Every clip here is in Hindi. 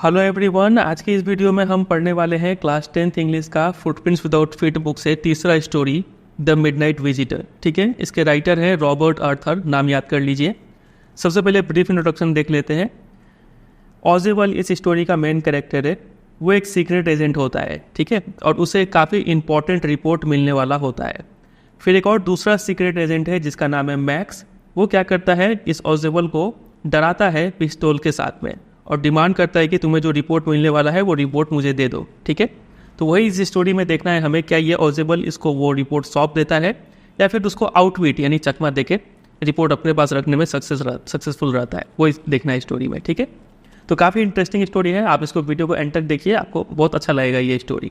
हेलो एवरीवन, आज की इस वीडियो में हम पढ़ने वाले हैं क्लास 10th इंग्लिश का फुटप्रिंट्स विदाउट फीट बुक से तीसरा स्टोरी द मिडनाइट विजिटर। ठीक है, इसके राइटर हैं रॉबर्ट आर्थर, नाम याद कर लीजिए। सबसे पहले ब्रीफ इंट्रोडक्शन देख लेते हैं। ऑज़ेबल इस स्टोरी का मेन कैरेक्टर है। वो एक सीक्रेट एजेंट होता है, ठीक है, और उसे काफ़ी इंपॉर्टेंट रिपोर्ट मिलने वाला होता है। फिर एक और दूसरा सीक्रेट एजेंट है जिसका नाम है मैक्स। वो क्या करता है, इस ऑज़ेबल को डराता है पिस्तौल के साथ में और डिमांड करता है कि तुम्हें जो रिपोर्ट मिलने वाला है वो रिपोर्ट मुझे दे दो। ठीक है, तो वही इस स्टोरी में देखना है हमें, क्या ये ऑज़ेबल इसको वो रिपोर्ट सौंप देता है या फिर उसको आउटविट यानी चकमा देके रिपोर्ट अपने पास रखने में सक्सेसफुल रहता है, वो देखना है स्टोरी में। ठीक है, तो काफ़ी इंटरेस्टिंग स्टोरी है। आप इसको वीडियो को एंड तक देखिए, आपको बहुत अच्छा लगेगा ये स्टोरी।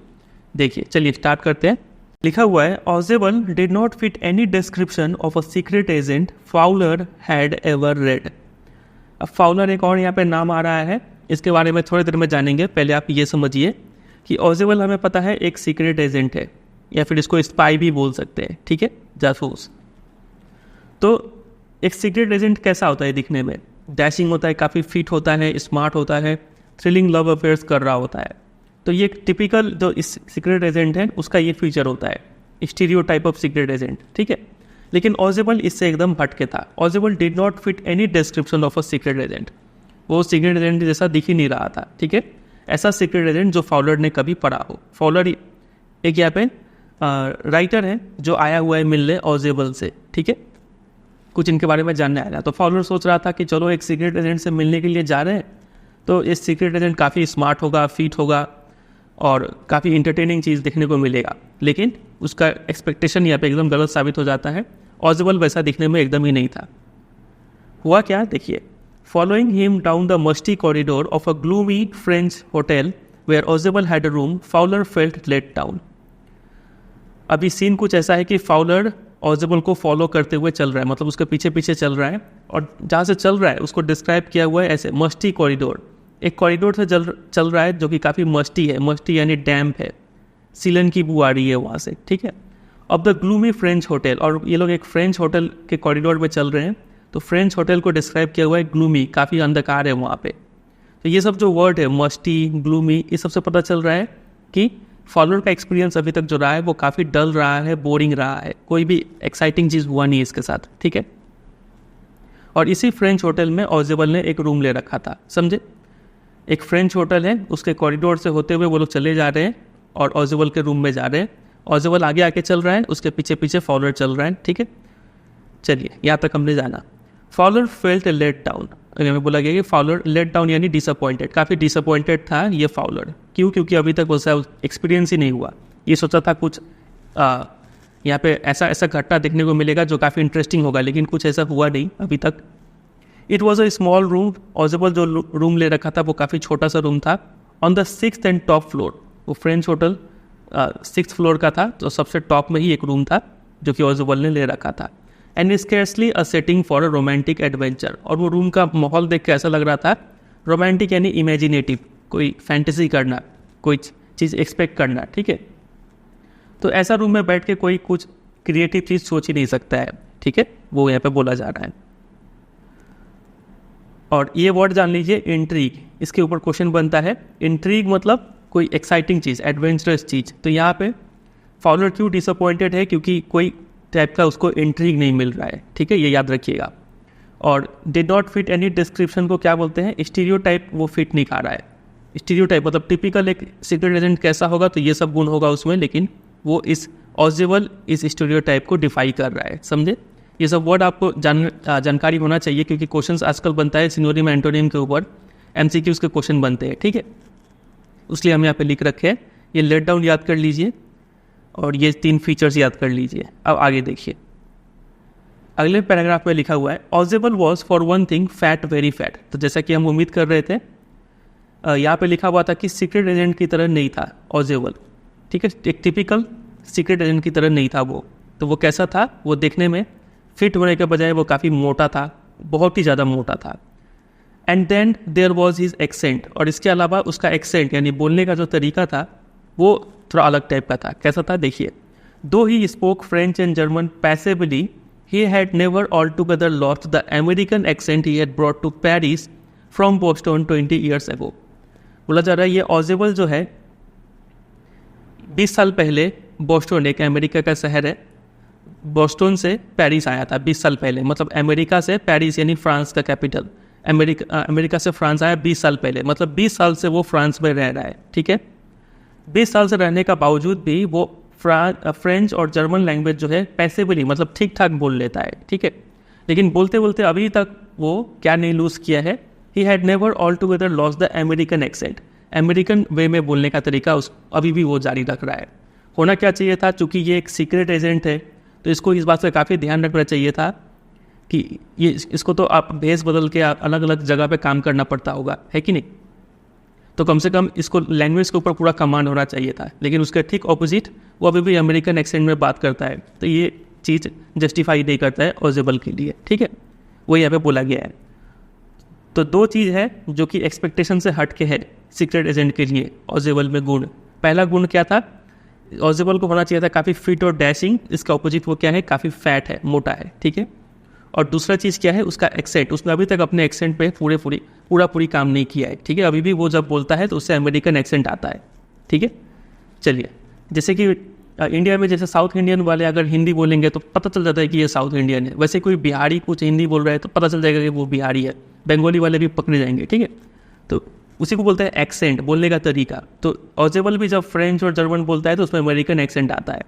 देखिए, चलिए स्टार्ट करते हैं। लिखा हुआ है, Ausable did not fit any description of a secret agent Fowler had ever read. अब फाउलर एक और यहाँ पे नाम आ रहा है, इसके बारे में थोड़ी देर में जानेंगे। पहले आप ये समझिए कि ऑज़ेबल हमें पता है एक सीक्रेट एजेंट है, या फिर इसको स्पाई भी बोल सकते हैं। ठीक है, जासूस। तो एक सीक्रेट एजेंट कैसा होता है दिखने में? डैशिंग होता है, काफ़ी फिट होता है, स्मार्ट होता है, थ्रिलिंग लव अफेयर्स कर रहा होता है। तो ये टिपिकल जो इस सीक्रेट एजेंट है उसका ये फीचर होता है, स्टीरियोटाइप ऑफ सीक्रेट एजेंट। ठीक है, लेकिन ऑज़ेबल इससे एकदम हटके था। Ausable did not fit any description of a secret agent. वो सीक्रेट एजेंट जैसा दिख ही नहीं रहा था। ठीक है, ऐसा सीक्रेट एजेंट जो फाउलर ने कभी पढ़ा हो। फाउलर एक यहाँ पे राइटर है जो आया हुआ है मिलने ऑज़ेबल से। ठीक है, कुछ इनके बारे में जानने आया। तो फाउलर सोच रहा था कि चलो एक सीक्रेट एजेंट से मिलने के लिए जा रहे हैं, तो इस सीक्रेट एजेंट काफ़ी स्मार्ट होगा, फिट होगा और काफ़ी इंटरटेनिंग चीज़ देखने को मिलेगा। लेकिन उसका एक्सपेक्टेशन यहाँ पे एकदम गलत साबित हो जाता है। ऑज़ेबल वैसा दिखने में एकदम ही नहीं था। हुआ क्या, देखिए। Following him down the musty corridor of a gloomy French hotel where Ausable had a room, Fowler felt let down. अभी सीन कुछ ऐसा है कि फाउलर ऑज़ेबल को फॉलो करते हुए चल रहा है, मतलब उसके पीछे पीछे चल रहा है, और जहाँ से चल रहा है उसको डिस्क्राइब किया हुआ है ऐसे, मस्टी कॉरिडोर। एक कॉरिडोर से चल रहा है जो कि काफ़ी मस्टी है। मस्टी यानी डैम्प है, सीलन की बू आ रही है वहाँ से। ठीक है, अब द ग्लूमी फ्रेंच होटल, और ये लोग एक फ्रेंच होटल के कॉरिडोर में चल रहे हैं। तो फ्रेंच होटल को डिस्क्राइब किया हुआ है ग्लूमी, काफ़ी अंधकार है वहाँ पे। तो ये सब जो वर्ड है, मस्टी, ग्लूमी, ये सबसे पता चल रहा है कि फॉलोअर का एक्सपीरियंस अभी तक जो रहा है वो काफ़ी डल रहा है, बोरिंग रहा है, कोई भी एक्साइटिंग चीज़ हुआ नहीं इसके साथ। ठीक है, और इसी फ्रेंच होटल में ऑज़ेबल ने एक रूम ले रखा था। समझे, एक फ्रेंच होटल है, उसके कॉरिडोर से होते हुए वो लोग चले जा रहे हैं और ऑज़ेबल के रूम में जा रहे हैं। ऑज़ेबल आगे आके चल रहा है, उसके पीछे पीछे फॉलोअर चल रहा है। ठीक है, चलिए यहाँ तक हमने जाना। फॉलोअर फेल्ट लेट डाउन, अगर मैं बोला गया कि फॉलोअर लेट डाउन यानी डिसअपॉइंटेड, काफ़ी डिसअपॉइंटेड था ये फॉलोअर। क्यों? क्योंकि अभी तक वैसा एक्सपीरियंस ही नहीं हुआ। ये सोचा था कुछ यहाँ पे ऐसा घटना देखने को मिलेगा जो काफ़ी इंटरेस्टिंग होगा, लेकिन कुछ ऐसा हुआ नहीं अभी तक। It was a small room, Ausable जो रूम ले रखा था वो काफ़ी छोटा सा रूम था। On the 6th and top floor, वो फ्रेंच होटल 6th फ्लोर का था, तो सबसे टॉप में ही एक रूम था जो कि ऑज़ेबल ने ले रखा था। And scarcely a setting for a romantic adventure, और वो रूम का माहौल देख के ऐसा लग रहा था रोमांटिक यानी इमेजिनेटिव, कोई फैंटेसी करना, कोई चीज़ एक्सपेक्ट करना। ठीक है, तो ऐसा रूम में बैठ के कोई कुछ क्रिएटिव चीज़ सोच ही नहीं सकता है। ठीक है, वो यहाँ पे बोला जा रहा है। और ये वर्ड जान लीजिए, इंट्रीग, इसके ऊपर क्वेश्चन बनता है। इंट्रीग मतलब कोई एक्साइटिंग चीज़, एडवेंचरस चीज़। तो यहाँ पे फॉलोअर क्यों डिसअपॉइंटेड है? क्योंकि कोई टाइप का उसको इंट्रीग नहीं मिल रहा है। ठीक है, ये याद रखिएगा। और did not fit any description को क्या बोलते हैं? स्टीरियोटाइप वो फिट नहीं खा रहा है। स्टीरियोटाइप मतलब टिपिकल एक सीक्रेट एजेंट कैसा होगा, तो ये सब गुण होगा उसमें, लेकिन वो इस ऑज़ेबल इस स्टीरियोटाइप को डिफाई कर रहा है। समझे, ये सब वर्ड आपको जानकारी होना चाहिए, क्योंकि क्वेश्चंस आजकल बनता है सिनोनिम एंटोनिम के ऊपर, एमसीक्यूज के क्वेश्चन बनते हैं। ठीक है, इसलिए हम यहाँ पे लिख रखे हैं। ये लेट डाउन याद कर लीजिए और ये 3 फीचर्स याद कर लीजिए। अब आगे देखिए, अगले पैराग्राफ में लिखा हुआ है, Ausable was for one thing fat, very fat. तो जैसा कि हम उम्मीद कर रहे थे, यहाँ पे लिखा हुआ था कि सीक्रेट एजेंट की तरह नहीं था ऑज़ेबल। ठीक है, एक टिपिकल सीक्रेट एजेंट की तरह नहीं था वो। तो वो कैसा था? वो देखने में फिट होने के बजाय वो काफ़ी मोटा था, बहुत ही ज़्यादा मोटा था। And then there was his accent, और इसके अलावा उसका एक्सेंट यानी बोलने का जो तरीका था वो थोड़ा अलग टाइप का था। कैसा था देखिए, though he spoke French and German passably, he had never altogether lost the American accent he had brought to Paris from Boston 20 years ago। बोला जा रहा है ये ऑजेबल जो है 20 साल पहले बोस्टन, एक अमेरिका का शहर है, बोस्टन से पेरिस आया था 20 साल पहले। मतलब अमेरिका से पेरिस यानी फ्रांस का कैपिटल, अमेरिका से फ्रांस आया 20 साल पहले, मतलब 20 साल से वो फ्रांस में रह रहा है। ठीक है, 20 साल से रहने का बावजूद भी वो फ्रेंच और जर्मन लैंग्वेज जो है पैसिवली मतलब ठीक ठाक बोल लेता है। ठीक है, लेकिन बोलते बोलते अभी तक वो क्या नहीं लूज़ किया है, he had never altogether lost the American accent. American way में बोलने का तरीका अभी भी वो जारी रख रहा है। होना क्या चाहिए था, चूँकि ये एक सीक्रेट एजेंट है तो इसको इस बात का काफ़ी ध्यान रखना चाहिए था कि ये इसको तो आप भेस बदल के अलग अलग जगह पे काम करना पड़ता होगा, है कि नहीं। तो कम से कम इसको लैंग्वेज के ऊपर पूरा कमांड होना चाहिए था, लेकिन उसके ठीक ऑपोजिट वो अभी भी अमेरिकन एक्सेंट में बात करता है। तो ये चीज़ जस्टिफाई नहीं करता है ऑजेबल के लिए। ठीक है, वो यहाँ पे बोला गया है। तो दो चीज़ है जो कि एक्सपेक्टेशन से हट के है सीक्रेट एजेंट के लिए ऑजेबल में गुण। पहला गुण क्या था, ऑजेबल को होना चाहिए था काफ़ी फिट और डैशिंग। इसका ऑपोजिट वो क्या है, काफ़ी फैट है, मोटा है। ठीक है, और दूसरा चीज़ क्या है, उसका एक्सेंट। उसने अभी तक अपने एक्सेंट पे पूरी काम नहीं किया है। ठीक है, अभी भी वो जब बोलता है तो उससे अमेरिकन एक्सेंट आता है। ठीक है, चलिए, जैसे कि इंडिया में जैसे साउथ इंडियन वाले अगर हिंदी बोलेंगे तो पता चल जाता है कि ये साउथ इंडियन है। वैसे कोई बिहारी कुछ हिंदी बोल रहा है तो पता चल जाएगा कि वो बिहारी है। बंगाली वाले भी पकड़े जाएंगे। ठीक है, तो उसी को बोलते हैं एक्सेंट, बोलने का तरीका। तो ऑजेबल भी जब फ्रेंच और जर्मन बोलता है तो उसमें अमेरिकन एक्सेंट आता है।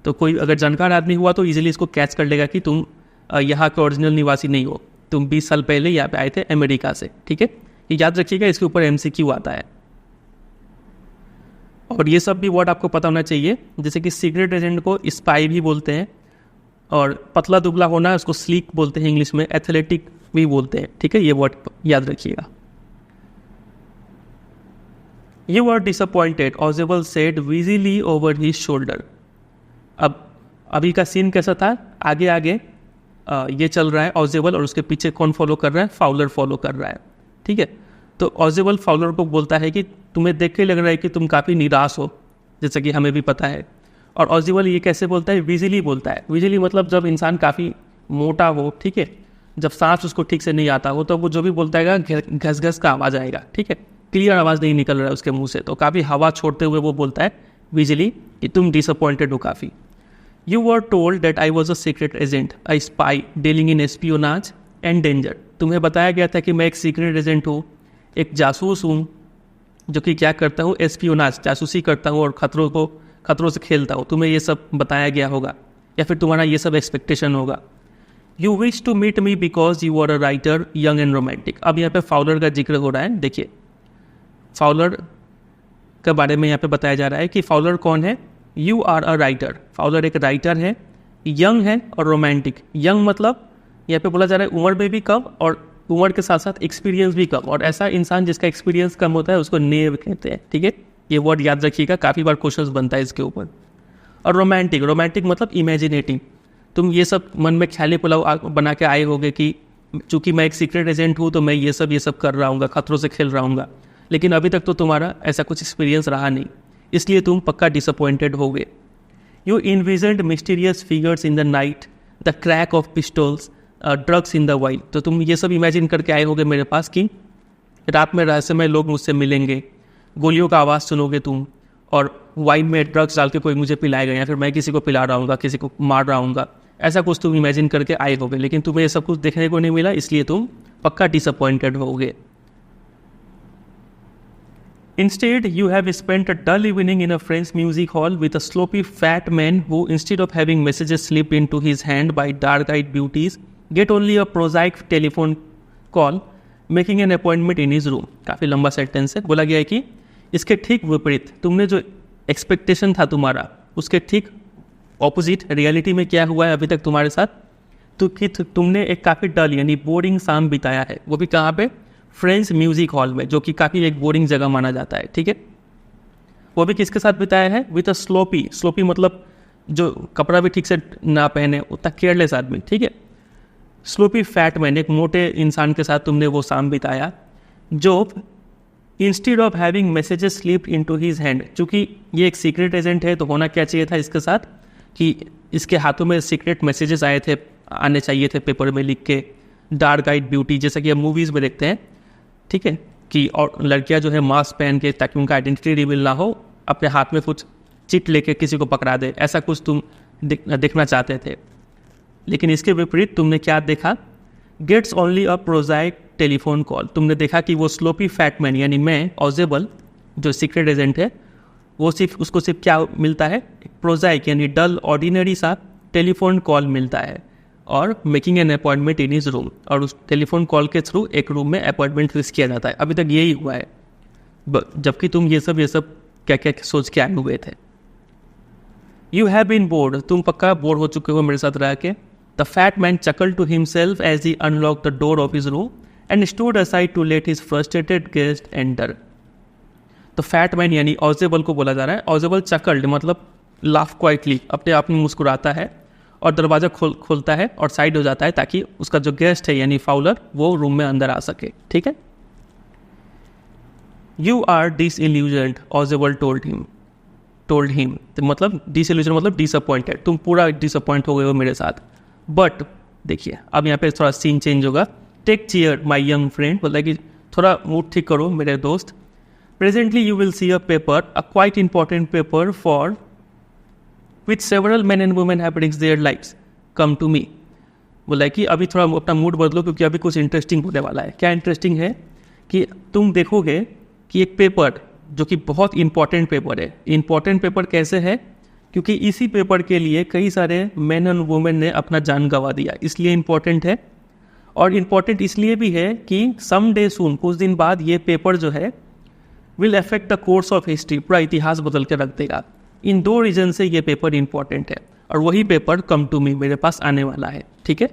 तो कोई अगर जानकार आदमी हुआ तो ईजिली इसको कैच कर लेगा कि तुम यहाँ के ओरिजिनल निवासी नहीं हो, तुम 20 साल पहले यहाँ पे आए थे अमेरिका से। ठीक है, ये याद रखिएगा, इसके ऊपर MCQ आता है। और ये सब भी वर्ड आपको पता होना चाहिए, जैसे कि सीक्रेट एजेंट को स्पाई भी बोलते हैं, और पतला दुबला होना उसको स्लीक बोलते हैं इंग्लिश में, एथलेटिक भी बोलते हैं। ठीक है, ये वर्ड याद रखिएगा। You were disappointed, ऑजेबल said wheezily over his shoulder। अब अभी का सीन कैसा था, आगे आगे ये चल रहा है ऑजेबल, और उसके पीछे कौन फॉलो कर रहा है, फाउलर फॉलो कर रहा है। ठीक है, तो ऑजेबल फाउलर को बोलता है कि तुम्हें देख के लग रहा है कि तुम काफ़ी निराश हो, जैसा कि हमें भी पता है। और ऑजेबल ये कैसे बोलता है, विजिली बोलता है। विजिली मतलब जब इंसान काफ़ी मोटा हो, ठीक है, जब सांस उसको ठीक से नहीं आता हो तो वो जो भी बोलता है घस घस का आवाज़ आएगा। ठीक है, क्लियर आवाज़ नहीं निकल रहा है उसके मुंह से, तो काफ़ी हवा छोड़ते हुए वो बोलता है विजिली कि तुम डिसअपॉइंटेड हो काफ़ी। You were told that I was a secret agent, a spy dealing in espionage and danger. तुम्हें बताया गया था कि मैं एक सीक्रेट एजेंट हूँ, एक जासूस हूँ, जो कि क्या करता हूँ, एस्पियोनाज, जासूसी करता हूँ और खतरों से खेलता हूँ। तुम्हें ये सब बताया गया होगा या फिर तुम्हारा ये सब एक्सपेक्टेशन होगा। You wish to meet me because you are a writer young and romantic. अब यहाँ पे फाउलर का जिक्र हो रहा है। देखिए, फाउलर के बारे में यहाँ पे बताया जा रहा है कि फाउलर कौन है, you are a writer. Fowler एक राइटर है, यंग है और रोमांटिक। यंग मतलब यहाँ पे बोला जा रहा है उम्र में भी कम और उम्र के साथ साथ एक्सपीरियंस भी कम, और ऐसा इंसान जिसका एक्सपीरियंस कम होता है उसको नेव कहते हैं। ठीक है, ये वर्ड याद रखिएगा, काफ़ी बार क्वेश्चंस बनता है इसके ऊपर। और रोमांटिक मतलब इमेजिनेटिव। तुम ये सब मन में ख्याली पुलाव बना के आए होगे कि चूंकि मैं एक सीक्रेट एजेंट हूँ तो मैं ये सब कर रहा हूँ, खतरों से खेल रहा हूँ, लेकिन अभी तक तो तुम्हारा ऐसा कुछ एक्सपीरियंस रहा नहीं, इसलिए तुम पक्का डिसअपॉइंटेड होगे। You envisioned mysterious figures in the night, the crack of pistols, drugs in the wild. तो तुम ये सब इमेजिन करके आए होगे मेरे पास कि रात में रहस्यमय लोग मुझसे मिलेंगे, गोलियों का आवाज़ सुनोगे तुम, और वाइन में ड्रग्स डाल के कोई मुझे पिलाएगा या फिर मैं किसी को पिला रहा हूँ, किसी को मार रहा हूँ, ऐसा कुछ तुम इमेजिन करके आए होगे, लेकिन तुम्हें ये सब कुछ देखने को नहीं मिला, इसलिए तुम पक्का डिसअपॉइंटेड होगे। Instead, you have spent a dull evening in a French music hall with a sloppy fat man who, instead of having messages slipped into his hand by dark-eyed beauties, get only a prosaic telephone call, making an appointment in his room। काफ़ी लंबा सेंटेंस है। बोला गया है कि इसके ठीक विपरीत, तुमने जो एक्सपेक्टेशन था तुम्हारा, उसके ठीक ऑपोजिट रियलिटी में क्या हुआ है अभी तक तुम्हारे साथ, तो कि तुमने एक काफ़ी डल यानी बोरिंग शाम बिताया है, वो भी कहाँ पे, फ्रेंच म्यूजिक हॉल में, जो कि काफ़ी एक बोरिंग जगह माना जाता है। ठीक है, वो भी किसके साथ बिताया है, विथ अ स्लोपी मतलब जो कपड़ा भी ठीक से ना पहने, उतना केयरलेस आदमी। ठीक है, स्लोपी फैट मैन, एक मोटे इंसान के साथ तुमने वो शाम बिताया, जो instead of having messages slipped into his hand, चूँकि ये एक सीक्रेट एजेंट है तो होना क्या चाहिए था इसके साथ कि इसके हाथों में सीक्रेट मैसेजेस आने चाहिए थे पेपर में लिख के, डार्क आइड ब्यूटी, जैसा कि हम मूवीज़ में देखते हैं। ठीक है, कि और लड़कियां जो है मास्क पहन के, ताकि उनका आइडेंटिटी रिवील ना हो, अपने हाथ में कुछ चिट लेके किसी को पकड़ा दे, ऐसा कुछ तुम देखना चाहते थे। लेकिन इसके विपरीत तुमने क्या देखा? Gets only a prosaic telephone call. तुमने देखा कि वो स्लोपी फैट मैन यानी मैं ऑजेबल जो सीक्रेट एजेंट है, वो उसको सिर्फ क्या मिलता है? प्रोजाइक यानी डल ऑर्डिनरी सा टेलीफोन कॉल मिलता है, और making an appointment in his room, और उस टेलीफोन कॉल के थ्रू एक रूम में अपॉइंटमेंट फिक्स किया जाता है। अभी तक यही हुआ है, जबकि तुम ये सब क्या क्या सोच के आए हुए थे। यू हैव बीन बोर्ड, तुम पक्का बोर हो चुके हो मेरे साथ रह के। The fat man chuckle to himself as he unlock the door of his room and stood aside to let his frustrated guest enter. तो फैट मैन यानी ऑजेबल को बोला जा रहा है। ऑजेबल चकल्ड मतलब लाफ क्वाइटली, अपने आप में मुस्कुराता है और दरवाज़ा खोलता है और साइड हो जाता है, ताकि उसका जो गेस्ट है यानी फाउलर वो रूम में अंदर आ सके। ठीक है। You are disillusioned, Ausable told him, तो मतलब डिसइल्यूजन मतलब डिसअपॉइंटेड, तुम पूरा डिसअपॉइंट हो गए हो मेरे साथ। बट देखिए अब यहाँ पे थोड़ा सीन चेंज होगा। Take chair my young friend, बोला कि थोड़ा मूड ठीक करो मेरे दोस्त। Presently you will see a paper, a quite important paper for which several man and women have risked their lives, come to me. बोला कि अभी थोड़ा अपना मूड बदलो, क्योंकि अभी कुछ इंटरेस्टिंग होने वाला है। क्या इंटरेस्टिंग है? कि तुम देखोगे कि एक पेपर जो कि बहुत इंपॉर्टेंट पेपर है। इंपॉर्टेंट पेपर कैसे है? क्योंकि इसी पेपर के लिए कई सारे मैन एंड वुमेन ने अपना जान गंवा दिया, इसलिए इंपॉर्टेंट है। और इम्पॉर्टेंट इसलिए भी है कि सम डे सून, कुछ दिन बाद ये पेपर जो है will affect the course of history, पूरा इतिहास बदल के रख देगा। इन दो रीजन से ये पेपर इंपॉर्टेंट है, और वही पेपर कम टू मी मेरे पास आने वाला है। ठीक है।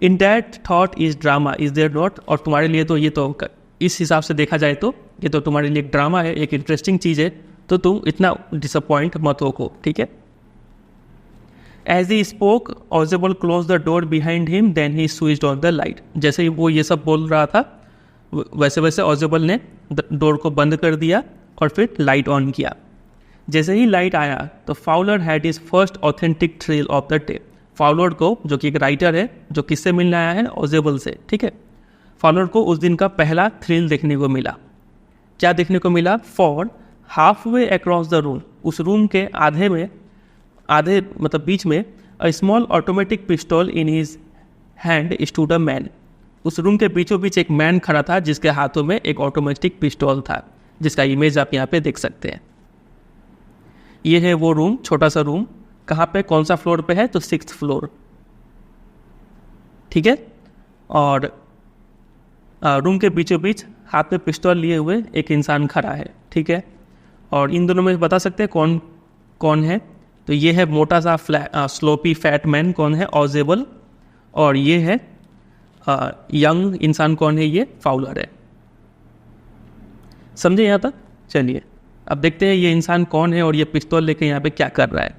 In that thought is drama is there not, और तुम्हारे लिए तो ये तो इस हिसाब से देखा जाए तो ये तो तुम्हारे लिए एक ड्रामा है, एक इंटरेस्टिंग चीज़ है, तो तुम इतना डिसअपॉइंट मत हो। ठीक है। As he spoke Ausable closed the door behind him, then he switched on the light. जैसे ही वो ये सब बोल रहा था, वैसे वैसे ऑजेबल ने डोर को बंद कर दिया और फिर लाइट ऑन किया। जैसे ही लाइट आया तो Fowler had his first authentic thrill of the day. Fowler को, जो कि एक राइटर है, जो किससे मिलने आया है? ऑजेबल से। ठीक है। फाउलर को उस दिन का पहला थ्रिल देखने को मिला। क्या देखने को मिला? For half way across the room, उस रूम के आधे मतलब बीच में, a small automatic pistol in his hand stood a man. उस रूम के बीचों बीच एक मैन खड़ा था जिसके हाथों में एक ऑटोमेटिक पिस्टल था, जिसका इमेज आप यहाँ पे देख सकते हैं। ये है वो रूम, छोटा सा रूम। कहाँ पे, कौन सा फ्लोर पे है? तो 6th फ्लोर। ठीक है। और रूम के बीचों बीच हाथ में पिस्टल लिए हुए एक इंसान खड़ा है। ठीक है। और इन दोनों में बता सकते हैं कौन कौन है? तो ये है मोटा सा स्लोपी फैट मैन, कौन है? ऑजेबल। और ये है यंग इंसान, कौन है? ये फाउलर है। समझे यहाँ तक? चलिए अब देखते हैं ये इंसान कौन है और ये पिस्तौल लेके यहाँ पे क्या कर रहा है।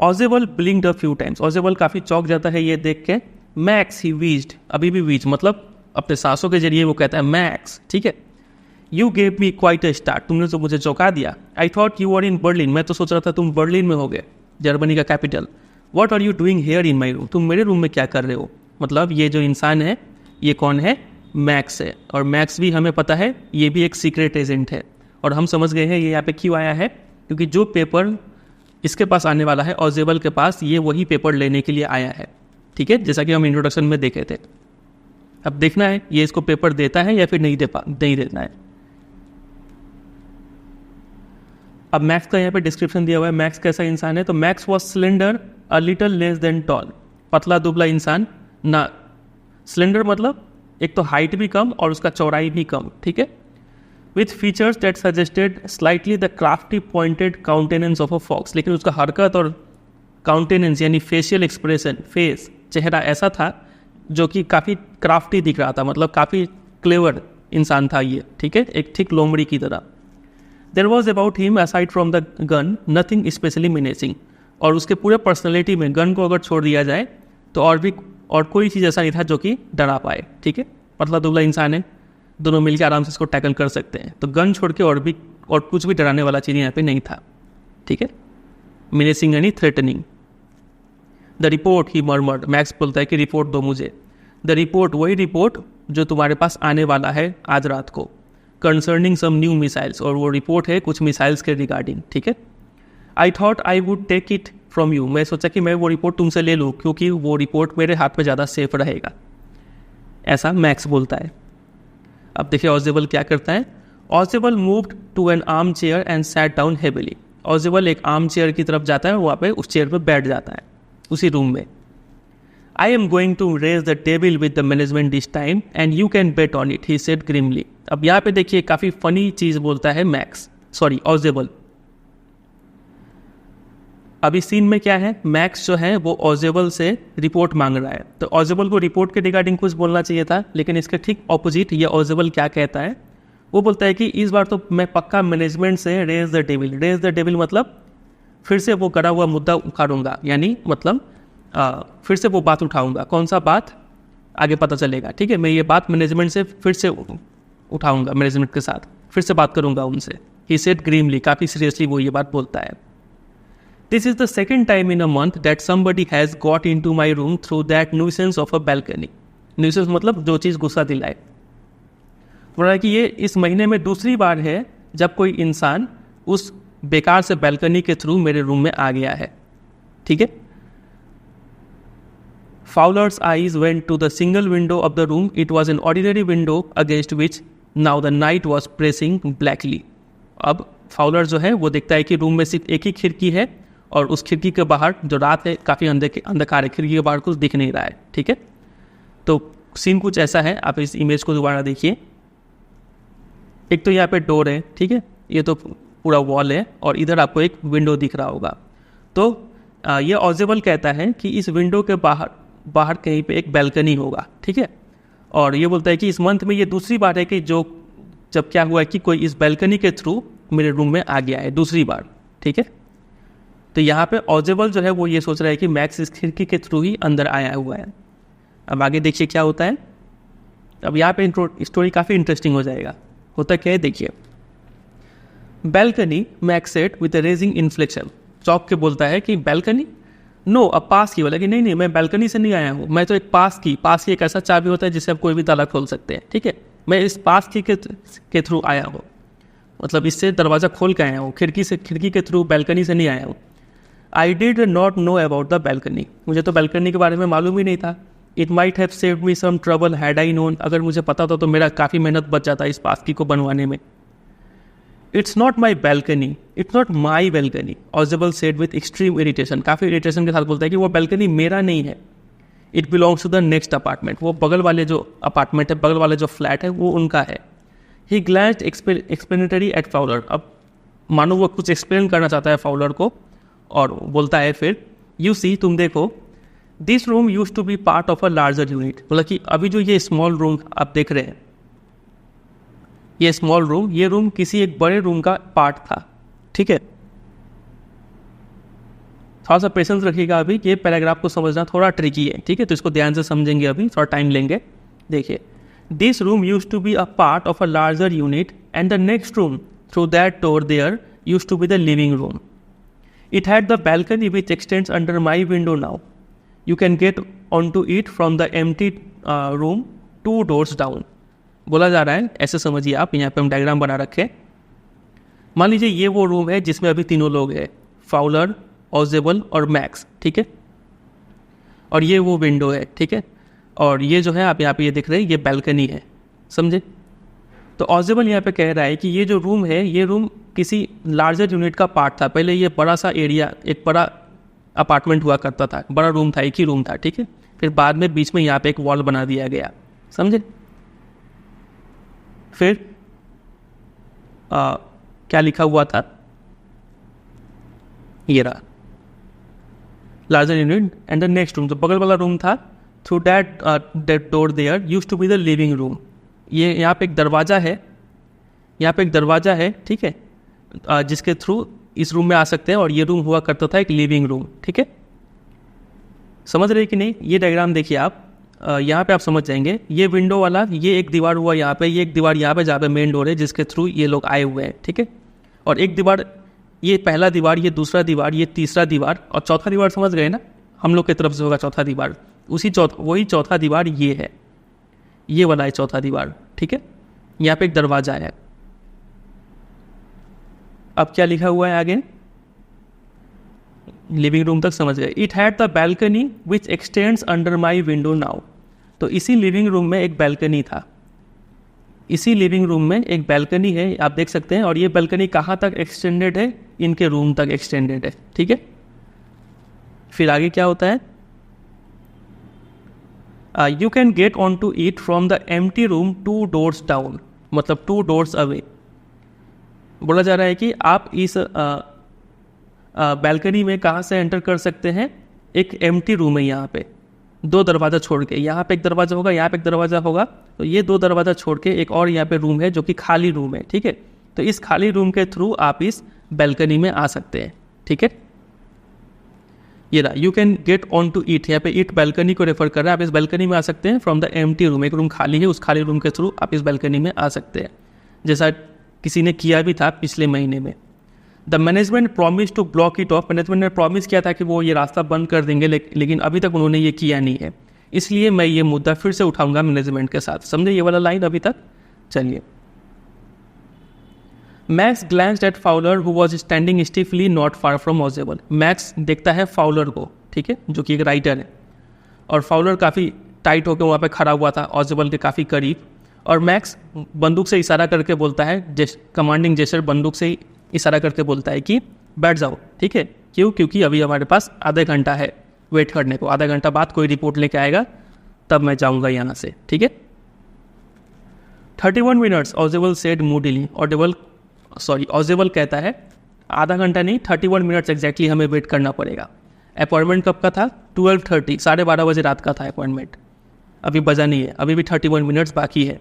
ऑजेबल ब्लिंक्ड अ फ्यू टाइम्स, ऑजेबल काफ़ी चौंक जाता है ये देख के। मैक्स ही वीज्ड, अभी भी वीज मतलब अपने सांसों के जरिए वो कहता है मैक्स। ठीक है। You gave me quite a start, तुमने तो मुझे चौंका दिया। I thought you are in Berlin, मैं तो सोच रहा था तुम बर्लिन में होगे, जर्मनी का capital. What are you doing here in my room, तुम मेरे रूम में क्या कर रहे हो? मतलब ये जो इंसान है ये कौन है? मैक्स है। और मैक्स भी हमें पता है ये भी एक सीक्रेट एजेंट है, और हम समझ गए हैं ये यहाँ पे क्यों आया है, क्योंकि जो पेपर इसके पास आने वाला है ऑजेबल के पास, ये वही पेपर लेने के लिए आया है। ठीक है, जैसा कि हम इंट्रोडक्शन में देखे थे। अब देखना है ये इसको पेपर देता है या फिर नहीं देता है। अब मैक्स का यहाँ पे डिस्क्रिप्शन दिया हुआ है, मैक्स कैसा इंसान है। तो Max was slender, a little less than tall, पतला दुबला इंसान ना। स्लेंडर मतलब एक तो हाइट भी कम और उसका चौड़ाई भी कम। ठीक है। With features that suggested slightly the crafty pointed countenance of a fox, लेकिन उसका हरकत और काउंटेनेंस यानी फेशियल एक्सप्रेशन, फेस, चेहरा ऐसा था जो कि काफ़ी क्राफ्टी दिख रहा था, मतलब काफ़ी क्लेवर इंसान था ये। ठीक है, एक ठीक लोमड़ी की तरह। There was about him aside from the gun nothing specially menacing, और उसके पूरे पर्सनैलिटी में गन को अगर छोड़ दिया जाए तो और कोई चीज़ ऐसा नहीं था जो कि डरा पाए। ठीक है, पतला दुबला इंसान है, दोनों मिलकर आराम से इसको टैकल कर सकते हैं। तो गन छोड़ के और कुछ भी डराने वाला चीज़ यहाँ पे नहीं था। ठीक है, मिनेसिंग यानी threatening. The report he murmured, max बोलता है कि रिपोर्ट दो मुझे। द रिपोर्ट, वही रिपोर्ट जो तुम्हारे पास आने वाला है आज रात को, कंसर्निंग सम न्यू मिसाइल्स, और वो रिपोर्ट है कुछ मिसाइल्स के रिगार्डिंग, ठीक है। I thought I would take it from you, मैं सोचा कि मैं वो रिपोर्ट तुमसे ले लूँ क्योंकि वो रिपोर्ट मेरे हाथ में ज़्यादा सेफ रहेगा, ऐसा मैक्स बोलता है। अब देखिए ऑजेबल क्या करता है। Ausable moved to an arm chair and sat down heavily. Ausable एक आर्म चेयर की तरफ जाता है, वहाँ पे उस चेयर पे बैठ जाता है उसी रूम में। I am going to raise the table with the management this time and you can bet on it, he said grimly. अब यहाँ पे देखिए काफ़ी फनी चीज़ बोलता है ऑजेबल। अभी सीन में क्या है, मैक्स जो है वो ऑजेबल से रिपोर्ट मांग रहा है, तो ऑजेबल को रिपोर्ट के रिगार्डिंग कुछ बोलना चाहिए था, लेकिन इसके ठीक ऑपोजिट ये ऑजेबल क्या कहता है, वो बोलता है कि इस बार तो मैं पक्का मैनेजमेंट से raise the table. Raise the table मतलब फिर से वो करा हुआ मुद्दा उखाड़ूंगा, यानी मतलब फिर से वो बात उठाऊंगा। कौन सा बात आगे पता चलेगा, ठीक है। मैं ये बात मैनेजमेंट से फिर से उठाऊंगा, मैनेजमेंट के साथ फिर से बात करूंगा उनसे। ही सेड ग्रीमली, काफ़ी सीरियसली वो ये बात बोलता है। This is the second time in a month that somebody has got into my room through that nuisance of a balcony. Nuisance मतलब जो चीज़ गुस्सा दिलाए। बोल रहा है कि ये इस महीने में दूसरी बार है जब कोई इंसान उस बेकार से बैल्कनी के थ्रू मेरे रूम में आ गया है, ठीक है। Fowler's eyes went to the single window of the room. It was an ordinary window against which now the night was pressing blackly. अब फाउलर जो है वो देखता है कि रूम में सिर्फ एक ही खिड़की है और उस खिड़की के बाहर जो रात है काफ़ी अंधकार है, खिड़की के बाहर कुछ दिख नहीं रहा है, ठीक है। तो सीन कुछ ऐसा है, आप इस इमेज को दोबारा देखिए। एक तो यहाँ पे डोर है, ठीक है, ये तो पूरा वॉल है, और इधर आपको एक विंडो दिख रहा होगा। तो ये ऑजेबल कहता है कि इस विंडो के बाहर कहीं पे एक बैल्कनी होगा, ठीक है। और ये बोलता है कि इस मंथ में ये दूसरी बार है कि जब क्या हुआ है कि कोई इस बैल्कनी के थ्रू मेरे रूम में आ गया है दूसरी बार, ठीक है। तो यहाँ पे ऑजेबल जो है वो ये सोच रहा है कि मैक्स इस खिड़की के थ्रू ही अंदर आया हुआ है। अब आगे देखिए क्या होता है। अब यहाँ पे स्टोरी काफ़ी इंटरेस्टिंग हो जाएगा। होता क्या है देखिए। Balcony, Max said with a rising inflection. चौक के बोलता है कि बैल्कनी, नो, अब पास की। बोला कि नहीं मैं बैल्कनी से नहीं आया हूँ, मैं तो एक पास की एक ऐसा चाबी होता है जिससे आप कोई भी ताला खोल सकते हैं, ठीक है। मैं इस पास की के थ्रू आया हूँ, मतलब इससे दरवाज़ा खोल के आया हूँ, खिड़की के थ्रू बैल्कनी से नहीं आया हूँ। I did not know about the balcony, मुझे तो बैल्कनी के बारे में मालूम ही नहीं था। It might have saved me some trouble had I known, अगर मुझे पता था तो मेरा काफ़ी मेहनत बच जाता इस पास की को बनवाने में। It's not my balcony, it's not my balcony, ऑजेबल said with extreme irritation. काफ़ी इरिटेशन के साथ बोलता है कि वो बैल्कनी मेरा नहीं है। It belongs to the next apartment, वो बगल वाले जो अपार्टमेंट है, बगल वाले जो फ्लैट है वो उनका है। ही ग्लैंस्ड एक्सप्लेनेटरी एट फाउलर, अब मानो वो कुछ एक्सप्लेन करना चाहता है फाउलर को, और बोलता है फिर, यू सी, तुम देखो, this room used to be part of a larger unit. बोला कि अभी जो ये स्मॉल रूम आप देख रहे हैं, ये स्मॉल रूम, ये रूम किसी एक बड़े रूम का पार्ट था, ठीक है। थोड़ा सा पेशेंस रखिएगा, अभी ये पैराग्राफ को समझना थोड़ा ट्रिकी है, ठीक है, तो इसको ध्यान से समझेंगे, अभी थोड़ा टाइम लेंगे। देखिए, this room used to be a part of a larger unit and the next room through that door there used to be the living room. It had the balcony which extends under my window now, you can get on to it from the empty room 2 doors down. बोला जा रहा है, ऐसे समझिए आप, यहाँ पे हम डायग्राम बना रखे। मान लीजिए ये वो रूम है जिसमें अभी तीनों लोग हैं, फाउलर, ऑजेबल और मैक्स, ठीक है। और ये वो विंडो है, ठीक है। और ये जो है आप यहाँ पे ये दिख रहे हैं, ये बैल्कनी है, समझे। तो ऑजेबल यहाँ पे कह रहा है कि ये जो रूम है, ये रूम किसी लार्जर यूनिट का पार्ट था। पहले ये बड़ा सा एरिया, एक बड़ा अपार्टमेंट हुआ करता था, बड़ा रूम था, एक ही रूम था, ठीक है। फिर बाद में बीच में यहाँ पे एक वॉल बना दिया गया, समझे। फिर क्या लिखा हुआ था, ये रहा, larger unit and the next room, जो बगल वाला रूम था, through that door there used to be the living room. ये यहाँ पे एक दरवाज़ा है, यहाँ पे एक दरवाज़ा है, ठीक है, जिसके थ्रू इस रूम में आ सकते हैं, और ये रूम हुआ करता था एक लिविंग रूम, ठीक है। समझ रहे कि नहीं। ये डायग्राम देखिए आप, यहाँ पे आप समझ जाएंगे। ये विंडो वाला, ये एक दीवार हुआ यहाँ पे, ये एक दीवार यहाँ पे जहाँ पे मेन डोर है, जिसके थ्रू ये लोग आए हुए हैं, ठीक है। और एक दीवार, ये पहला दीवार, ये दूसरा दीवार, ये तीसरा दीवार, और चौथा दीवार समझ गए ना, हम लोग की तरफ से होगा चौथा दीवार। वही चौथा दीवार ये है, ये वाला है चौथा दीवार, ठीक है। यहाँ पे एक दरवाजा है। अब क्या लिखा हुआ है आगे, लिविंग रूम तक समझ गए। It had the balcony which extends under my window now. तो इसी लिविंग रूम में एक बैल्कनी था, इसी लिविंग रूम में एक बैल्कनी है, आप देख सकते हैं। और ये बैल्कनी कहाँ तक एक्सटेंडेड है, इनके रूम तक एक्सटेंडेड है, ठीक है। फिर आगे क्या होता है, you can get on to it from the empty room 2 doors down, मतलब 2 doors अवे। बोला जा रहा है कि आप इस बैल्कनी में कहाँ से एंटर कर सकते हैं, एक एम्प्टी रूम है यहाँ पे, 2 दरवाज़ा छोड़ के, यहाँ पे एक दरवाज़ा होगा, यहाँ पे एक दरवाज़ा होगा, तो ये 2 दरवाज़ा छोड़ के एक और यहाँ पे रूम है जो कि खाली रूम है, ठीक है। तो इस खाली रूम के थ्रू आप इस बैल्कनी में आ सकते हैं, ठीक है। ये रहा, you can get on to it, यहाँ पे इट बैल्कनी को रेफर कर रहा है। आप इस बैल्कनी में आ सकते हैं फ्रॉम द एम्प्टी रूम, एक रूम खाली है, उस खाली रूम के थ्रू आप इस बैल्कनी में आ सकते हैं, जैसा किसी ने किया भी था पिछले महीने में। The management promise to block it off, management ने प्रॉमिस किया था कि वो ये रास्ता बंद कर देंगे, लेकिन अभी तक उन्होंने ये किया नहीं है, इसलिए मैं ये मुद्दा फिर से उठाऊंगा मैनेजमेंट के साथ। समझे ये वाला लाइन अभी तक? चलिए। Max glanced at Fowler who was standing stiffly not far from Ausable. Max देखता है फाउलर को, ठीक है, जो कि एक राइटर है, और फाउलर काफ़ी टाइट होकर वहाँ पे खड़ा हुआ था, ऑजेबल के काफ़ी करीब। और मैक्स बंदूक से इशारा करके बोलता है, कमांडिंग जेस्चर बंदूक से इशारा करके बोलता है कि बैठ जाओ, ठीक है। क्यों? क्योंकि अभी हमारे पास आधे घंटा है वेट करने को, आधा घंटा बाद कोई रिपोर्ट लेके आएगा, तब मैं जाऊँगा यहाँ से, ठीक है। 31 minutes ऑजेबल सेड मूडीली, ऑजेबल कहता है आधा घंटा नहीं 31 मिनट्स एग्जैक्टली हमें वेट करना पड़ेगा। अपॉइंटमेंट कब का था? 12:30, 12:30 बजे रात का था अपॉइंटमेंट, अभी बजा नहीं है, अभी भी 31 मिनट्स बाकी है।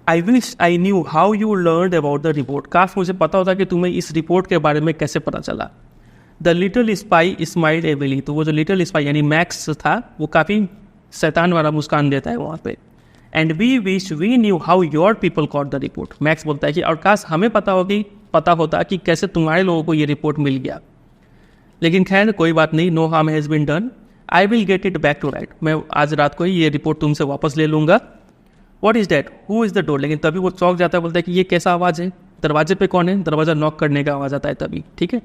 I wish I knew how you learn about the report, काश मुझे पता होता कि तुम्हें इस रिपोर्ट के बारे में कैसे पता चला। द लिटिल स्पाई स्माइल्ड एविली, तो वो जो लिटिल स्पाई यानी मैक्स था वो काफ़ी शैतान वाला मुस्कान देता है वहाँ पे। And we wish we knew how your people caught the report, Max बोलता है कि और काश हमें पता होता कि कैसे तुम्हारे लोगों को ये रिपोर्ट मिल गया, लेकिन खैर कोई बात नहीं, no harm has been done, I will get it back tonight, मैं आज रात को ही ये रिपोर्ट तुमसे वापस ले लूँगा। What is that, who is the door, लेकिन तभी वो चौंक जाता है, बोलता है कि ये कैसा आवाज़ है, दरवाजे पे कौन है, दरवाज़ा नॉक करने का आवाज़ आता है तभी, ठीक है।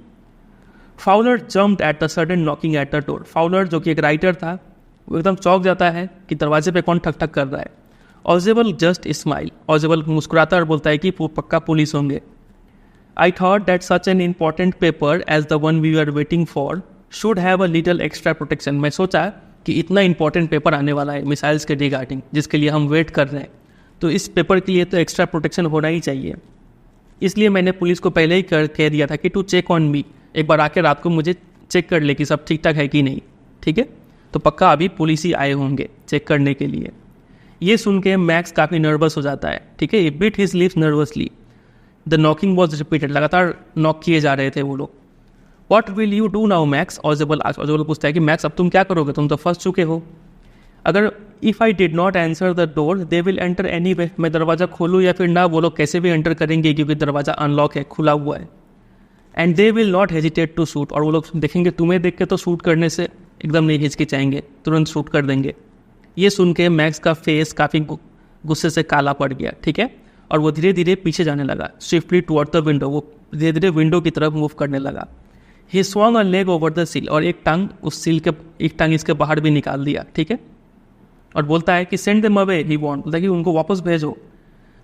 Fowler jumped at the sudden knocking at the door, Fowler जो कि एक राइटर था वो एकदम चौंक जाता है कि दरवाजे पे कौन ठक ठक कर रहा है। ऑजेबल जस्ट स्माइल, ऑजेबल मुस्कुराता और बोलता है कि वो पक्का पुलिस होंगे। I thought that such an important paper as the one we are waiting for should have a little extra protection, मैं सोचा कि इतना इंपॉर्टेंट पेपर आने वाला है मिसाइल्स के रिगार्डिंग जिसके लिए हम वेट कर रहे हैं, तो इस पेपर के लिए तो एक्स्ट्रा प्रोटेक्शन होना ही चाहिए। इसलिए मैंने पुलिस को पहले ही कह दिया था कि टू चेक ऑन मी, एक बार आके रात को मुझे चेक कर ले कि सब ठीक ठाक है कि नहीं, ठीक है। तो पक्का अभी पुलिस ही आए होंगे चेक करने के लिए। ये सुन के मैक्स काफ़ी नर्वस हो जाता है, ठीक है, bit his lips nervously. The knocking was repeated, लगातार नॉक किए जा रहे थे वो लोग। What will you do now max, ऑजेबल पूछता है कि मैक्स अब तुम क्या करोगे, तुम तो फंस चुके हो। अगर if I did not answer the door they will enter any way, मैं दरवाज़ा खोलूँ या फिर ना, वो लोग कैसे भी एंटर करेंगे क्योंकि दरवाज़ा अनलॉक है, खुला हुआ है। And they will not hesitate to shoot, और वो लोग देखेंगे तुम्हें देख के तो शूट करने से एकदम नहीं हिचकिचाएंगे, तुरंत शूट कर देंगे। ये सुन के मैक्स का फेस काफ़ी गुस्से से काला पड़ गया, ठीक है, और वो धीरे धीरे पीछे जाने लगा, स्विफ्टली टुवर्ड द विंडो, वो धीरे धीरे विंडो की तरफ मूव करने लगा। ही swung a leg over the seal, और एक टांग उस सील के, एक टांग इसके बाहर भी निकाल दिया, ठीक है, और बोलता है कि send them away, he want, बोलता है कि उनको वापस भेजो,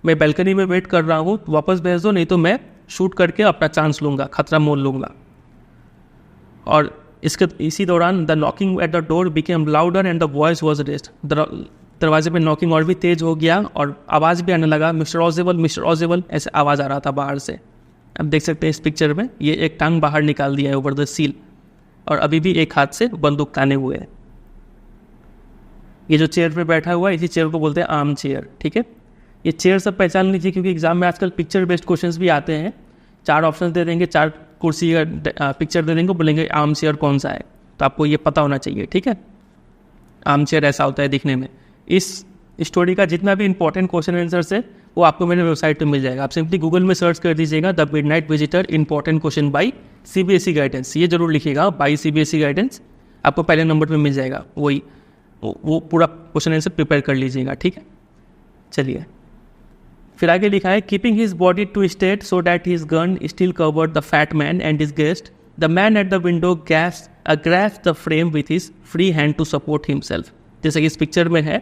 मैं बैल्कनी में वेट कर रहा हूँ, वापस भेज दो, नहीं तो मैं शूट करके अपना चांस लूँगा, खतरा मोल लूँगा। और इसी दौरान the knocking at the door became louder and the voice was raised, दरवाजे पे नॉकिंग और भी तेज़ हो गया और आवाज़ भी आने लगा, मिस्टर ऑजेबल ऐसे आवाज़ आ रहा था बाहर से। अब देख सकते हैं इस पिक्चर में, ये एक टांग बाहर निकाल दिया है ओवर द सील, और अभी भी एक हाथ से बंदूक ताने हुए है। ये जो चेयर पे बैठा हुआ है, इसी चेयर को बोलते हैं आर्म चेयर, ठीक है। ये चेयर सब पहचान लीजिए, क्योंकि एग्जाम में आजकल पिक्चर बेस्ड क्वेश्चंस भी आते हैं, 4 ऑप्शन दे देंगे, 4 कुर्सी का पिक्चर दे देंगे, बोलेंगे आर्म चेयर कौन सा है, तो आपको ये पता होना चाहिए, ठीक है। आर्म चेयर ऐसा होता है दिखने में। इस स्टोरी का जितना भी इंपॉर्टेंट क्वेश्चन आंसर्स है वो आपको मेरे वेबसाइट पे मिल जाएगा, आप सिंपली गूगल में सर्च कर दीजिएगा the midnight visitor important question by CBSE guidance, ये जरूर लिखिएगा बाई CBSE गाइडेंस, आपको पहले नंबर पे मिल जाएगा वही वो पूरा क्वेश्चन आंसर प्रिपेयर कर लीजिएगा, ठीक है। चलिए फिर आगे लिखा है, keeping his body to state so that his gun still covered the fat man and his guest, the man at the window grasped the frame with his free hand to support himself. जैसे कि इस पिक्चर में है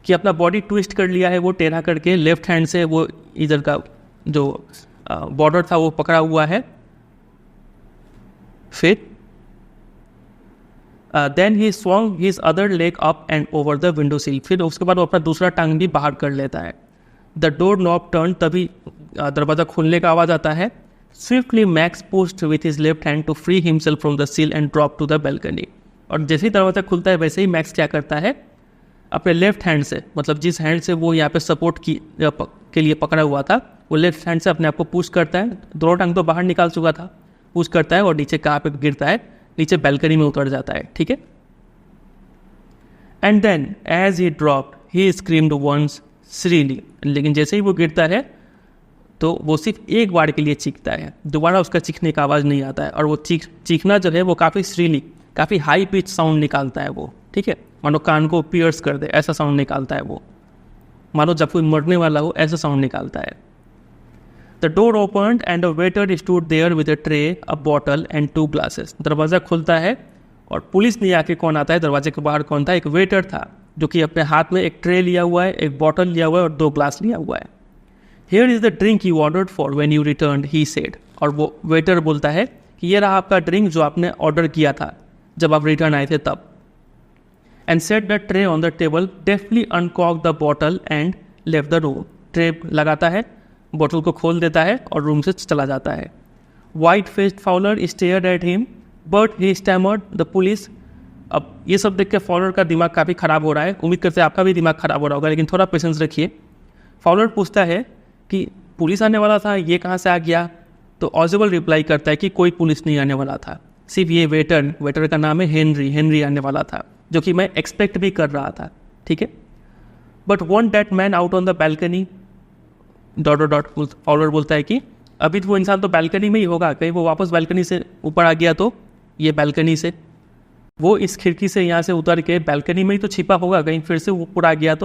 कि अपना बॉडी ट्विस्ट कर लिया है वो टेढ़ा करके, लेफ्ट हैंड से वो इधर का जो बॉर्डर था वो पकड़ा हुआ है। फिर देन ही swung his other leg up and over the window sill. फिर उसके बाद वो अपना दूसरा टांग भी बाहर कर लेता है। द डोर नॉब टर्न, तभी दरवाजा खुलने का आवाज़ आता है। Swiftly Max pushed with his left hand to free himself from the sill and drop to the balcony. और जैसे ही दरवाजा खुलता है वैसे ही मैक्स क्या करता है, अपने लेफ्ट हैंड से, मतलब जिस हैंड से वो यहाँ पे सपोर्ट के लिए पकड़ा हुआ था, वो लेफ्ट हैंड से अपने आप को पुश करता है। दोनों टांग तो बाहर निकाल चुका था, पुश करता है और नीचे कहाँ पे गिरता है, नीचे बैल्कनी में उतर जाता है, ठीक है। And then as he dropped he screamed once shrilly. लेकिन जैसे ही वो गिरता है तो वो सिर्फ एक बार के लिए चीखता है, दोबारा उसका चीखने का आवाज़ नहीं आता है। और वो चीखना जो है वो काफ़ी श्रीली, काफ़ी हाई पिच साउंड निकालता है वो, ठीक है। मानो कान को पियर्स कर दे ऐसा साउंड निकालता है वो, मानो जब कोई मरने वाला हो ऐसा साउंड निकालता है। The door opened and a waiter stood there with a tray, a bottle and 2 glasses. दरवाज़ा खुलता है और पुलिस नहीं आके कौन आता है, दरवाजे के बाहर कौन था, एक वेटर था जो कि अपने हाथ में एक ट्रे लिया हुआ है, एक बॉटल लिया हुआ है और 2 ग्लास लिया हुआ है। Here is the drink you ordered for when you returned, he said. और वो वेटर बोलता है कि ये रहा आपका ड्रिंक जो आपने ऑर्डर किया था जब आप रिटर्न आए थे तब। And set the tray on the table, deftly uncork the bottle and left the room. Tray लगाता है, बॉटल को खोल देता है और रूम से चला जाता है। White faced Fowler stared at him but he stammered the police. अब ये सब देख के फाउलर का दिमाग काफ़ी ख़राब हो रहा है, उम्मीद करते हैं आपका भी दिमाग ख़राब हो रहा होगा, लेकिन थोड़ा पेशेंस रखिए। फाउलर पूछता है कि पुलिस आने वाला था, ये कहाँ से आ गया? तो ऑजिबल रिप्लाई करता है कि कोई पुलिस नहीं आने वाला था, सिर्फ ये वेटर का नाम है हेनरी आने वाला था, जो कि मैं एक्सपेक्ट भी कर रहा था, ठीक है। But want that man out on the balcony dot Fowler बोलता है कि अभी तो वो इंसान तो बैल्कनी में ही होगा, कहीं वो वापस बैल्कनी से ऊपर आ गया तो, ये बैल्कनी से वो इस खिड़की से यहाँ से उतर के बैल्कनी में ही तो छिपा होगा, कहीं फिर से ऊपर आ गया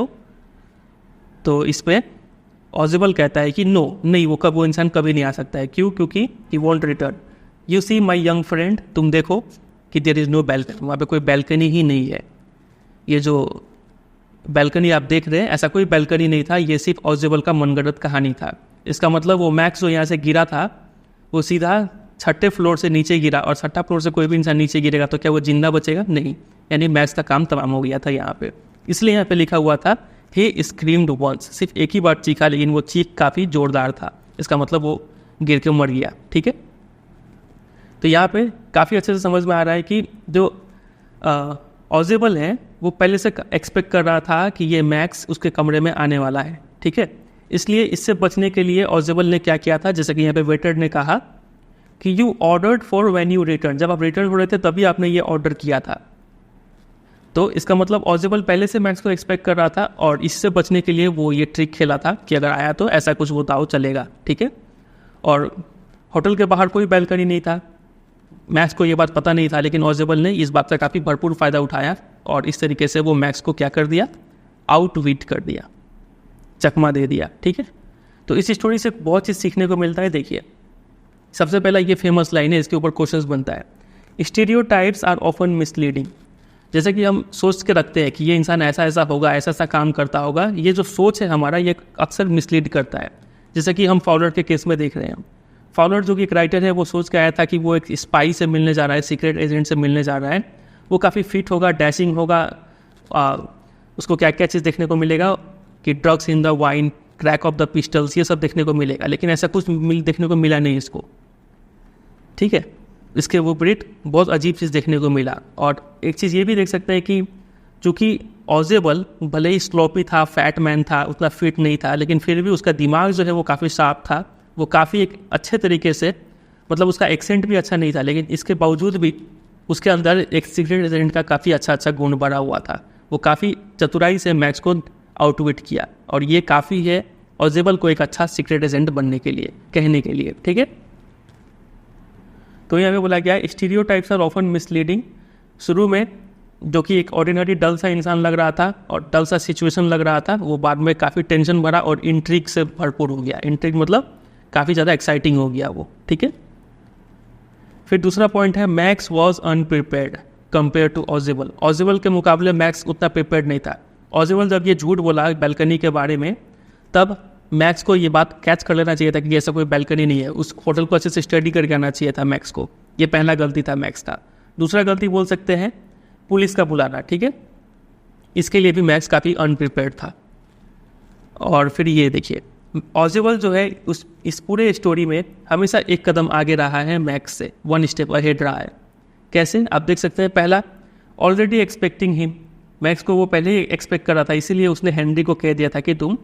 तो इस पर ऑजिबल कहता है कि नो, नहीं, वो इंसान कभी नहीं आ सकता है। क्यों? क्योंकि he won't return. You see my young friend, तुम देखो कि देयर इज़ नो बैल्कनी, वहाँ पे कोई बैल्कनी ही नहीं है। ये जो बैल्कनी आप देख रहे हैं ऐसा कोई बैल्कनी नहीं था, ये सिर्फ ऑजिबल का मनगढ़ंत कहानी था। इसका मतलब वो मैक्स जो यहाँ से गिरा था वो सीधा 6ठे फ्लोर से नीचे गिरा, और 6ठा फ्लोर से कोई भी इंसान नीचे गिरेगा तो क्या वो जिंदा बचेगा? नहीं, यानी मैक्स का काम तमाम हो गया था यहाँ पे। इसलिए यहाँ पे लिखा हुआ था ही स्क्रीम्ड वंस, सिर्फ एक ही बार चीखा, लेकिन वो चीख काफ़ी ज़ोरदार था, इसका मतलब वो गिर के मर गया, ठीक है। तो यहाँ पे काफ़ी अच्छे से समझ में आ रहा है कि जो ऑजिबल है वो पहले से एक्सपेक्ट कर रहा था कि ये मैक्स उसके कमरे में आने वाला है, ठीक है। इसलिए इससे बचने के लिए ऑजिबल ने क्या किया था, जैसे कि यहाँ पे वेटर ने कहा कि you ordered for when you return, जब आप रिटर्न हो रहे थे तभी आपने ये ऑर्डर किया था। तो इसका मतलब ऑजिबल पहले से मैक्स को एक्सपेक्ट कर रहा था, और इससे बचने के लिए वो ये ट्रिक खेला था कि अगर आया तो ऐसा कुछ वो दाव चलेगा, ठीक है। और होटल के बाहर कोई बैल्कनी नहीं था, मैक्स को ये बात पता नहीं था, लेकिन ऑजिबल ने इस बात का काफ़ी भरपूर फ़ायदा उठाया और इस तरीके से वो मैक्स को क्या कर दिया, आउटविट कर दिया, चकमा दे दिया, ठीक है। तो इस स्टोरी से बहुत चीज़ सीखने को मिलता है। देखिए, सबसे पहला ये फेमस लाइन है, इसके ऊपर क्वेश्चंस बनता है, स्टीरियोटाइप्स आर ऑफन मिसलीडिंग। जैसे कि हम सोच के रखते हैं कि ये इंसान ऐसा ऐसा होगा, ऐसा ऐसा काम करता होगा, ये जो सोच है हमारा ये अक्सर मिसलीड करता है। जैसे कि हम फाउलर के केस में देख रहे हैं, फाउलर जो कि एक राइटर है वो सोच के आया था कि वो एक स्पाई से मिलने जा रहा है, सीक्रेट एजेंट से मिलने जा रहा है, वो काफ़ी फिट होगा, डैशिंग होगा, उसको क्या क्या चीज़ देखने को मिलेगा कि drugs in the wine, crack of the pistols, ये सब देखने को मिलेगा, लेकिन ऐसा कुछ देखने को मिला नहीं इसको, ठीक है। इसके विपरीत बहुत अजीब चीज़ देखने को मिला। और एक चीज़ ये भी देख सकते हैं कि चूँकि ऑजिबल भले ही स्लोपी था, फैट मैन था, उतना फिट नहीं था, लेकिन फिर भी उसका दिमाग जो है वो काफ़ी शार्प था, वो काफ़ी एक अच्छे तरीके से, मतलब उसका एक्सेंट भी अच्छा नहीं था, लेकिन इसके बावजूद भी उसके अंदर एक सीक्रेट एजेंट का काफ़ी अच्छा गुण भरा हुआ था। वो काफ़ी चतुराई से मैक्स को आउटविट किया, और ये काफ़ी है ऑजिबल को एक अच्छा सीक्रेट एजेंट बनने के लिए, कहने के लिए, ठीक है। तो यहाँ पे बोला गया स्टीरियोटाइप्स आर ऑफन मिसलीडिंग। शुरू में जो कि एक ऑर्डिनरी डल सा इंसान लग रहा था और डल सा सिचुएशन लग रहा था, वो बाद में काफ़ी टेंशन भरा और इंट्रिग से भरपूर हो गया। इंट्रिग मतलब काफ़ी ज़्यादा एक्साइटिंग हो गया वो, ठीक है। फिर दूसरा पॉइंट है Max was unprepared compare to ऑजिबल। ऑजिबल के मुकाबले मैक्स उतना प्रिपेयर्ड नहीं था। ऑजिबल जब ये झूठ बोला बैल्कनी के बारे में, तब मैक्स को ये बात कैच कर लेना चाहिए था कि ऐसा कोई बैल्कनी नहीं है। उस होटल को अच्छे से स्टडी करके आना चाहिए था मैक्स को। ये पहला गलती था मैक्स का। दूसरा गलती बोल सकते हैं पुलिस का बुलाना, ठीक है। इसके लिए भी मैक्स काफ़ी अनप्रिपेयर्ड था। और फिर ये देखिए, ऑजिबल जो है इस पूरे स्टोरी में हमेशा एक कदम आगे रहा है मैक्स से, 1 स्टेप अहेड रहा है। कैसे, आप देख सकते हैं। पहला, ऑलरेडी एक्सपेक्टिंग हिम, मैक्स को वो पहले ही एक्सपेक्ट कर रहा था, इसीलिए उसने हेनरी को कह दिया था कि तुम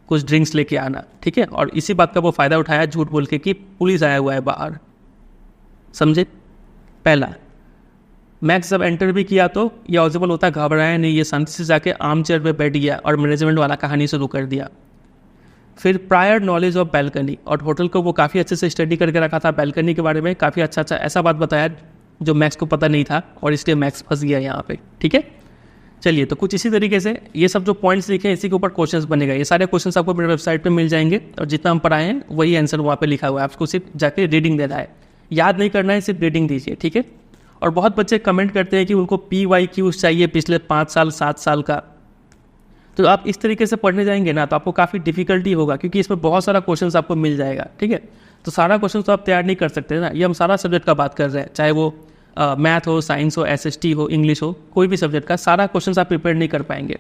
कुछ ड्रिंक्स लेके आना, ठीक है। और इसी बात का वो फ़ायदा उठाया झूठ बोल के कि पुलिस आया हुआ है बाहर, समझे। पहला, मैक्स जब एंटर भी किया तो ये ऑजिबल होता घबराया नहीं, ये शांति से जाके आर्म चेयर पर बैठ गया और मैनेजमेंट वाला कहानी शुरू कर दिया। फिर प्रायर नॉलेज ऑफ बैल्कनी, और होटल को वो काफ़ी अच्छे से स्टडी करके रखा था, बैल्कनी के बारे में काफ़ी अच्छा ऐसा बात बताया जो मैक्स को पता नहीं था, और इसलिए मैक्स फंस गया यहाँ पे, ठीक है। चलिए, तो कुछ इसी तरीके से ये सब जो पॉइंट्स लिखे हैं इसी के ऊपर क्वेश्चंस बनेगा। ये सारे क्वेश्चंस आपको मेरे वेबसाइट पे मिल जाएंगे, और जितना हम पढ़ाए हैं वही आंसर वहाँ पे लिखा हुआ है। आपको सिर्फ जाके रीडिंग देना है, याद नहीं करना है, सिर्फ रीडिंग दीजिए, ठीक है। और बहुत बच्चे कमेंट करते हैं कि उनको PYQs चाहिए पिछले 5 साल 7 साल का। तो आप इस तरीके से पढ़ने जाएंगे ना तो आपको काफ़ी डिफिकल्टी होगा, क्योंकि इसमें बहुत सारा क्वेश्चंस आपको मिल जाएगा, ठीक है। तो सारा क्वेश्चन तो आप तैयार नहीं कर सकते ना। ये हम सारा सब्जेक्ट का बात कर रहे हैं, चाहे वो मैथ हो, साइंस हो, SST हो, इंग्लिश हो, कोई भी सब्जेक्ट का सारा क्वेश्चन आप प्रिपेयर नहीं कर पाएंगे।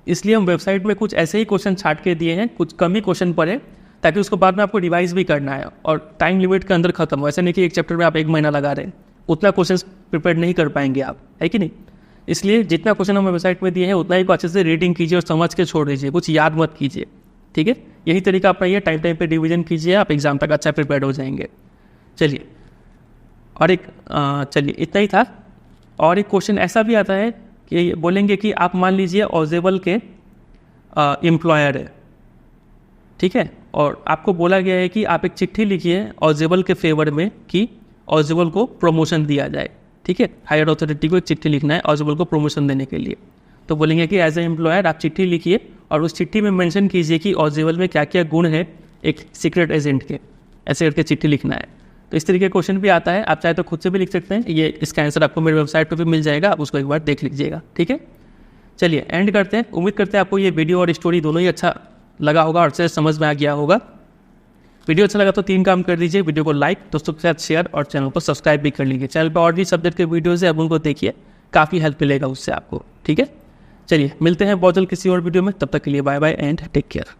इसलिए हम वेबसाइट में कुछ ऐसे ही क्वेश्चन छाट के दिए हैं, कुछ कम ही क्वेश्चन पढ़े, ताकि उसको बाद में आपको रिवाइज भी करना है और टाइम लिमिट के अंदर खत्म हो। ऐसा नहीं कि एक चैप्टर में आप 1 महीना लगा रहे हैं, उतना क्वेश्चन प्रिपेयर नहीं कर पाएंगे आप, है कि नहीं। इसलिए जितना क्वेश्चन हम वेबसाइट में दिए हैं उतना ही को अच्छे से रीडिंग कीजिए और समझ के छोड़ दीजिए, कुछ याद मत कीजिए, ठीक है। यही तरीका अपनाइए, टाइम पे रिवीजन कीजिए, आप एग्जाम तक अच्छा प्रिपेयर हो जाएंगे। चलिए, और एक चलिए इतना ही था। और एक क्वेश्चन ऐसा भी आता है कि बोलेंगे कि आप मान लीजिए ऑजिबल के एम्प्लॉयर है, ठीक है, और आपको बोला गया है कि आप एक चिट्ठी लिखिए ऑजिबल के फेवर में कि ऑजिबल को प्रमोशन दिया जाए, ठीक है। हायर अथॉरिटी को एक चिट्ठी लिखना है ऑजिबल को प्रमोशन देने के लिए। तो बोलेंगे कि एज ए एम्प्लॉयर आप चिट्ठी लिखिए और उस चिट्ठी में मेंशन कीजिए कि ऑजिबल में क्या क्या गुण है एक सीक्रेट एजेंट के, ऐसे करके चिट्ठी लिखना है। तो इस तरीके का क्वेश्चन भी आता है, आप चाहे तो खुद से भी लिख सकते हैं। ये इसका आंसर आपको मेरे वेबसाइट पर भी मिल जाएगा, आप उसको एक बार देख लीजिएगा, ठीक है। चलिए, एंड करते हैं। उम्मीद करते हैं आपको ये वीडियो और स्टोरी दोनों ही अच्छा लगा होगा और अच्छे से समझ में आ गया होगा। वीडियो अच्छा लगा तो 3 काम कर दीजिए, वीडियो को लाइक, दोस्तों के साथ शेयर और चैनल को सब्सक्राइब भी कर लीजिए। चैनल पर और भी सब्जेक्ट के वीडियोज़ है, अब उनको देखिए, काफ़ी हेल्प मिलेगा उससे आपको, ठीक है। चलिए, मिलते हैं बहुत जल्द किसी और वीडियो में, तब तक के लिए bye bye and take care.